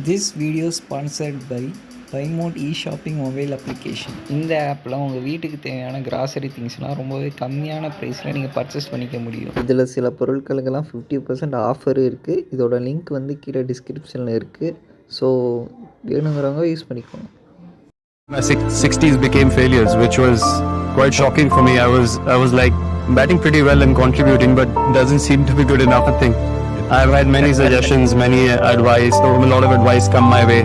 This video sponsored by Buymode e-shopping mobile application. இந்த ஆப்பில் உங்கள் வீட்டுக்கு தேவையான கிராசரி திங்ஸ்லாம் ரொம்பவே கம்மியான ப்ரைஸில் நீங்கள் பர்ச்சேஸ் பண்ணிக்க முடியும். இதில் சில பொருட்களுக்கெல்லாம் 50% ஆஃபர் இருக்குது. இதோட லிங்க் வந்து கீழே டிஸ்கிரிப்ஷனில் இருக்குது. ஸோ வேணுங்கிறவங்க யூஸ் பண்ணிக்கோங்க. My 60s became failures, which was quite shocking for me. I was like batting pretty well and contributing, but doesn't seem to be good enough a thing. I've had many suggestions, many advice, a lot of advice come my way,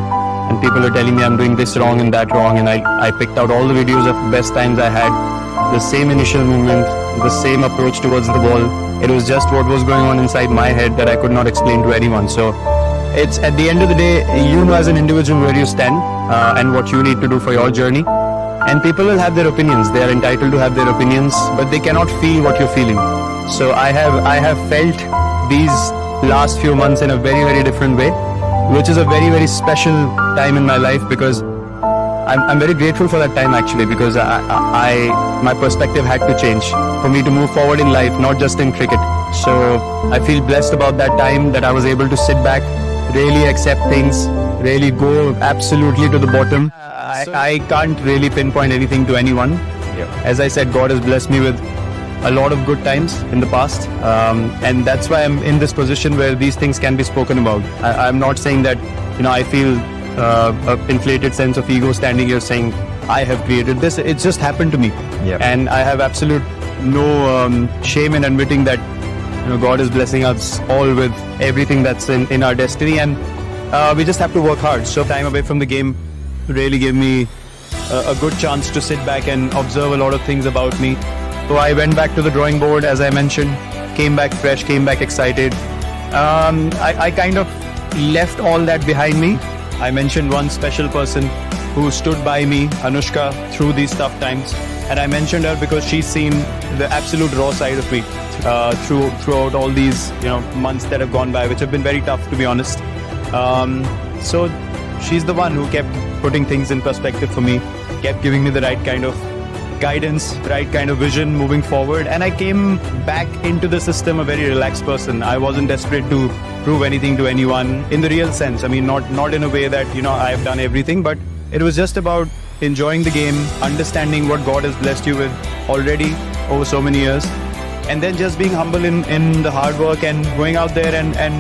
and people are telling me I'm doing this wrong and that wrong, and I picked out all the videos of best times I had, the same initial movement, the same approach towards the ball. It was just what was going on inside my head that I could not explain to anyone. So it's at the end of the day, you know as an individual where you stand and what you need to do for your journey. And people will have their opinions. They are entitled to have their opinions, but they cannot feel what you're feeling. So I have felt these last few months in a very, very different way, which is a very, very special time in my life, because I'm very grateful for that time actually, because my perspective had to change for me to move forward in life, not just in cricket. So I feel blessed about that time, that I was able to sit back, really accept things, really go absolutely to the bottom. I can't really pinpoint anything to anyone. As I said, God has blessed me with a lot of good times in the past, and that's why I'm in this position where these things can be spoken about. I'm not saying that, I feel an inflated sense of ego standing here saying I have created this. It's just happened to me, and I have absolute no shame in admitting that God is blessing us all with everything that's in our destiny, and we just have to work hard. So time away from the game really gave me a good chance to sit back and observe a lot of things about me. So I went back to the drawing board, as I mentioned, came back fresh, came back excited. I kind of left all that behind me. I mentioned one special person who stood by me, Anushka, through these tough times. And I mentioned her because she's seen the absolute raw side of me throughout all these months that have gone by, which have been very tough, to be honest. So she's the one who kept putting things in perspective for me, kept giving me the right kind of guidance, right kind of vision moving forward, and I came back into the system a very relaxed person. I wasn't desperate to prove anything to anyone in the real sense. I mean, not in a way that I've done everything, but it was just about enjoying the game, understanding what God has blessed you with already over so many years, and then just being humble in the hard work and going out there and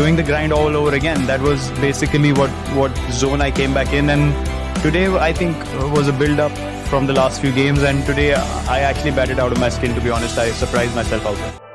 doing the grind all over again. That was basically what zone I came back in, and today I think was a build up from the last few games, and today I actually batted out of my skin, to be honest. I surprised myself out there.